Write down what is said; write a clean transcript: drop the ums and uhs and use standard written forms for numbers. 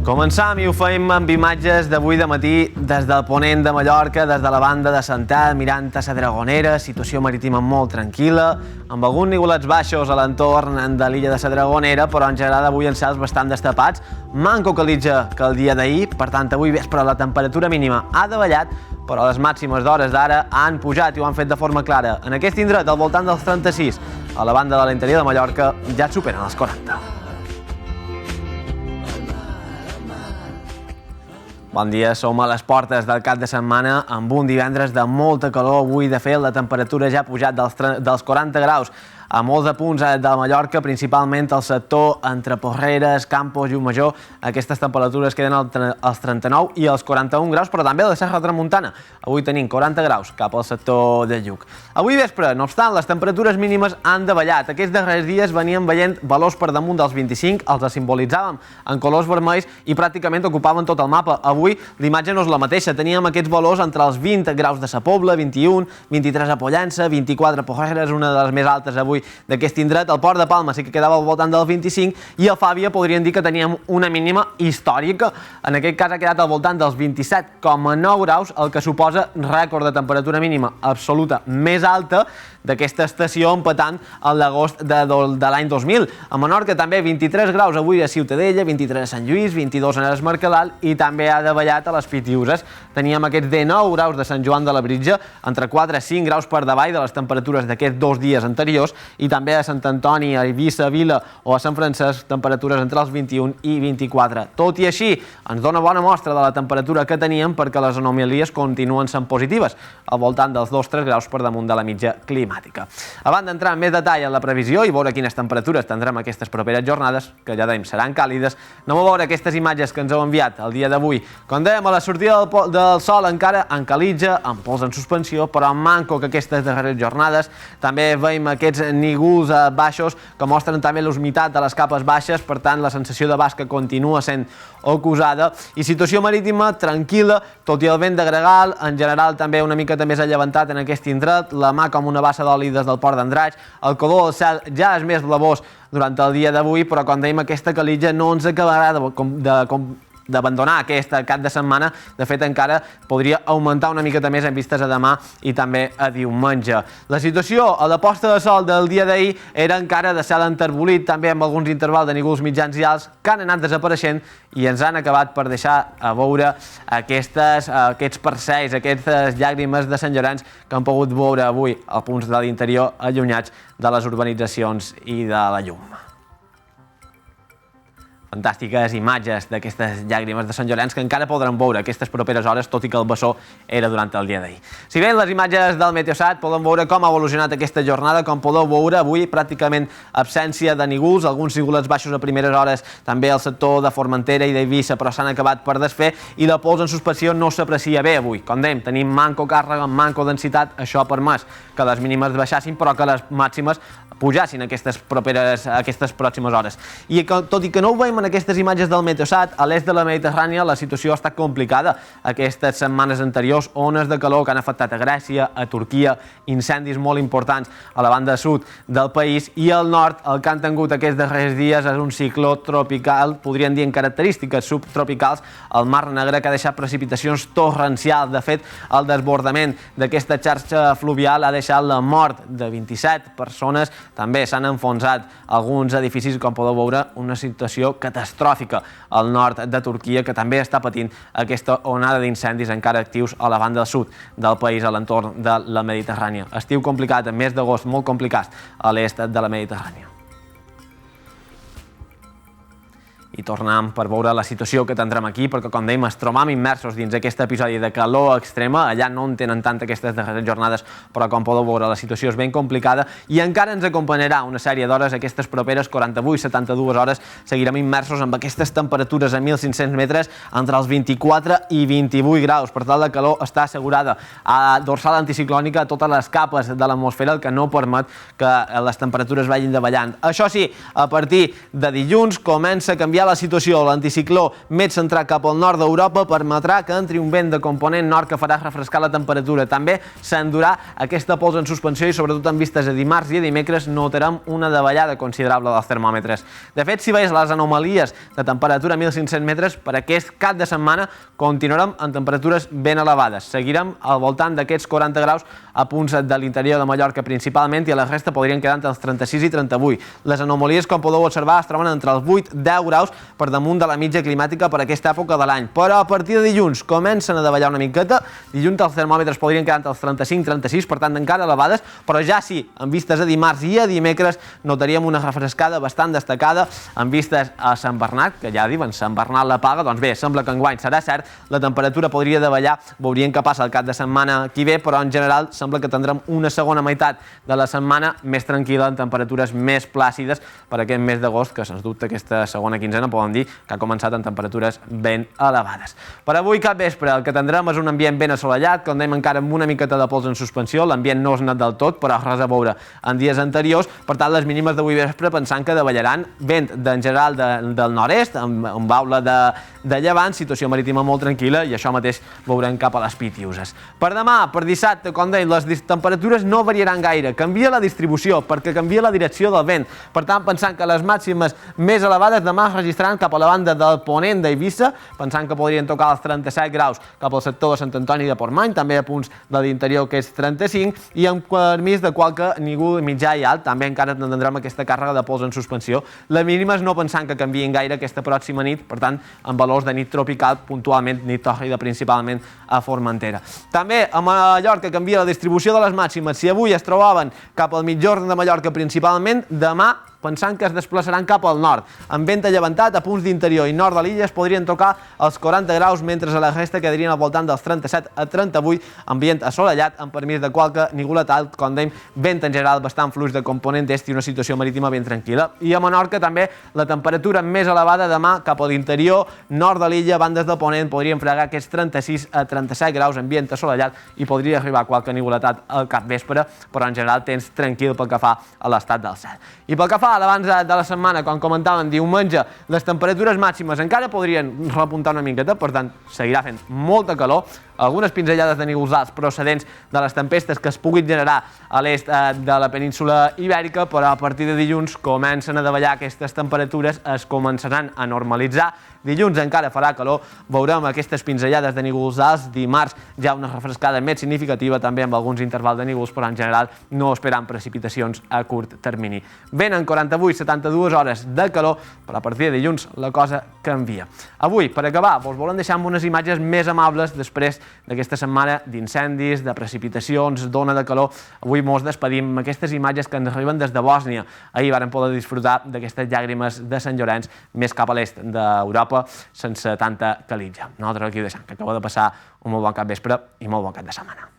Començam i ho fem amb imatges d'avui de matí des del ponent de Mallorca, des de la banda de Santà, mirant a la Dragonera, situació marítima molt tranquil·la, amb alguns nigulets baixos a l'entorn de l'illa de la Dragonera, però en general avui els cels bastant destapats, manco calitja que el dia d'ahir, per tant avui vespre la temperatura mínima ha davallat, però les màximes d'hores d'ara han pujat i ho han fet de forma clara. En aquest indret, al voltant dels 36, a la banda de l'interior de Mallorca, ja superen els 40. Bon dia, som a les portes del cap de setmana amb un divendres de molta calor. Avui, de fet, la temperatura ja ha pujat dels 40 graus a molts de punts de Mallorca, principalment al sector entre Porreres, Campos i Llucmajor. Aquestes temperatures queden als 39 i als 41 graus, però també a la Serra Tramuntana. Avui tenim 40 graus cap al sector de Lluc. Avui vespre, no obstant, les temperatures mínimes han davallat. Aquests darrers dies veníem veient valors per damunt dels 25, els simbolitzàvem en colors vermells i pràcticament ocupaven tot el mapa. Avui l'imatge no és la mateixa. Teníem aquests valors entre els 20 graus de Sa Pobla, 21, 23 a Pollença, 24 a Porreres, una de les més altes avui d'aquest indret. El Port de Palma sí que quedava al voltant del 25 i a Fàbia podríem dir que teníem una mínima històrica. En aquest cas ha quedat al voltant dels 27,9 graus, el que suposa rècord de temperatura mínima absoluta més alta d'aquesta estació, empatant el d'agost de l'any 2000. A Menorca també 23 graus avui a Ciutadella, 23 a Sant Lluís, 22 a Es Mercadal i també ha davallat a les Pitiuses. Teníem aquests 19 graus de Sant Joan de Labritja, entre 4 i 5 graus per davall de les temperatures d'aquests 2 dies anteriors, i també a Sant Antoni, a Eivissa, a Vila o a Sant Francesc, temperatures entre els 21 i 24. Tot i així, ens dona bona mostra de la temperatura que teníem perquè les anomalies continuen sent positives, al voltant dels 2-3 graus per damunt de la mitja climàtica. Abans d'entrar en més detall en la previsió i veure quines temperatures tindrem aquestes properes jornades, que ja dèiem seran càlides, anem a veure aquestes imatges que ens heu enviat el dia d'avui. Com dèiem, a la sortida del sol encara en calitja, amb pols en suspensió, però manco que aquestes darreres jornades. També veiem aquests nígols baixos que mostren també la humitat de les capes baixes, per tant la sensació de basca continua sent acusada, i situació marítima tranquil·la, tot i el vent de gregal, en general també una miqueta més allevantat en aquest indret, la mà com una bassa d'oli des del port d'Andratx, el color del cel ja és més blavós durant el dia d'avui, però com dèiem aquesta calitja no ens acabarà d'abandonar aquest cap de setmana. De fet, encara podria augmentar una miqueta més en vistes a demà i també a diumenge. La situació a la posta de sol del dia d'ahir era encara de cel enterbolit, també amb alguns intervals de nígols mitjans i alts que han anat desapareixent i ens han acabat per deixar a veure aquests perceis, aquestes llàgrimes de Sant Llorenç que han pogut veure avui a punts de l'interior allunyats de les urbanitzacions i de la llum. Fantàstiques imatges d'aquestes llàgrimes de Sant Llorenç que encara podrem veure aquestes properes hores, tot i que el bessó era durant el dia d'ahir. Si bé les imatges del Meteosat podem veure com ha evolucionat aquesta jornada, com podeu veure avui pràcticament absència de nígols, alguns nígolets baixos a primeres hores, també al sector de Formentera i d'Eivissa, però s'han acabat per desfer i la pols en suspensió no s'aprecia bé avui. Com dèiem, tenim manco càrrega, manco densitat, això ha permès que les mínimes baixassin, però que les màximes pujassin aquestes pròximes hores. I tot i que no ho veiem en aquestes imatges del Meteosat, a l'est de la Mediterrània la situació ha estat complicada. Aquestes setmanes anteriors, ones de calor que han afectat a Grècia, a Turquia, incendis molt importants a la banda sud del país, i al nord el que han tingut aquests darrers dies és un cicló tropical, podríem dir en característiques subtropicals, al Mar Negre, que ha deixat precipitacions torrencials. De fet, el desbordament d'aquesta xarxa fluvial ha deixat la mort de 27 persones. També s'han enfonsat alguns edificis, com podeu veure, una situació catastròfica al nord de Turquia, que també està patint aquesta onada d'incendis encara actius a la banda sud del país, a l'entorn de la Mediterrània. Estiu complicat, mes d'agost molt complicat a l'est de la Mediterrània. I tornem per veure la situació que tindrem aquí, perquè, com dèiem, ens trobam immersos dins aquest episodi de calor extrema. Allà no en tenen tant aquestes darreres jornades, però, com podeu veure, la situació és ben complicada i encara ens acompanyarà una sèrie d'hores. Aquestes properes 48-72 hores seguirem immersos amb aquestes temperatures a 1.500 metres entre els 24 i 28 graus. Per tant, la calor està assegurada a dorsal anticiclònica, a totes les capes de l'atmosfera, el que no permet que les temperatures vagin davallant. Això sí, a partir de dilluns comença a canviar la situació. L'anticicló més centrat cap al nord d'Europa permetrà que entri un vent de component nord que farà refrescar la temperatura. També s'endurà aquesta pols en suspensió i sobretot en vistes a dimarts i a dimecres notarem una davallada considerable dels termòmetres. De fet, si veus les anomalies de temperatura a 1.500 metres, per aquest cap de setmana continuarem en temperatures ben elevades. Seguirem al voltant d'aquests 40 graus a punts de l'interior de Mallorca principalment i a la resta podrien quedar entre els 36 i 38. Les anomalies, com podeu observar, es troben entre els 8-10 graus per damunt de la mitja climàtica per aquesta època de l'any. Però a partir de dilluns comencen a davallar una miqueta. Dilluns els termòmetres podrien quedar entre els 35-36, per tant encara elevades, però ja sí, en vistes a dimarts i a dimecres notaríem una refrescada bastant destacada en vistes a Sant Bernat, que ja diuen Sant Bernat la paga, doncs bé, sembla que enguany serà cert, la temperatura podria davallar, veurien què passa el cap de setmana qui ve, però en general sembla que tindrem una segona meitat de la setmana més tranquil·la, en temperatures més plàcides per aquest mes d'agost, que sens dubte aquesta segona quinzena podem dir que ha començat en temperatures ben elevades. Per avui cap vespre el que tindrem és un ambient ben assolellat, com dèiem encara amb una miqueta de pols en suspensió, l'ambient no és net del tot, però res a veure en dies anteriors, per tant les mínimes d'avui vespre pensant que davallaran vent en general del nord-est, amb baula de llevant, situació marítima molt tranquil·la i això mateix veurem cap a les Pitiuses. Per demà, per dissabte, com deia, les temperatures no variaran gaire, canvia la distribució perquè canvia la direcció del vent, per tant pensant que les màximes més elevades demà es registraran cap a la banda del ponent d'Eivissa, pensant que podrien tocar els 37 graus cap al sector de Sant Antoni de Portmany, també a punts de l'interior que és 35, i amb permís de qualque nígol mitjà i alt, també encara tindrem aquesta càrrega de pols en suspensió. Les mínimes no pensant que canvien gaire aquesta pròxima nit, per tant, amb valors de nit tropical, puntualment nit tòrrida principalment a Formentera. També a Mallorca canvia la distribució de les màximes. Si avui es trobaven cap al mitjorn de Mallorca principalment, demà pensant que es desplaçaran cap al nord. Amb vent a llevantat, a punts d'interior i nord de l'illa es podrien tocar els 40 graus, mentre a la resta quedarien al voltant dels 37 a 38, ambient assolellat, amb permís de qualque nígolet alt, com dèiem, vent en general bastant fluix de component est i una situació marítima ben tranquil·la. I a Menorca també la temperatura més elevada demà cap a l'interior, nord de l'illa, bandes de ponent, podrien fregar aquests 36 a 37 graus, ambient assolellat, i podria arribar qualque nigoletat al capvespre, però en general temps tranquil pel que fa a l'estat del cel. I pel que fa abans de la setmana, quan comentàvem diumenge, les temperatures màximes encara podrien repuntar una miqueta, per tant, seguirà fent molta calor, algunes pinzellades de nígols alts procedents de les tempestes que es puguin generar a l'est de la península ibèrica, però a partir de dilluns comencen a davallar aquestes temperatures, es començaran a normalitzar. Dilluns encara farà calor, veurem aquestes pinzellades de nígols alts, dimarts ja una refrescada més significativa, també amb alguns intervals de nígols, però en general no esperant precipitacions a curt termini. Venen 48-72 hores de calor, però a partir de dilluns la cosa canvia. Avui, per acabar, us volem deixar amb unes imatges més amables després d'aquesta setmana d'incendis, de precipitacions, d'ona de calor. Avui ens despedim amb aquestes imatges que ens arriben des de Bòsnia. Ahir vàrem poder disfrutar d'aquestes llàgrimes de Sant Llorenç, més cap a l'est d'Europa, sense tanta calitja. Nosaltres aquí ho deixem, que acaba de passar un molt bon capvespre i molt bon cap de setmana.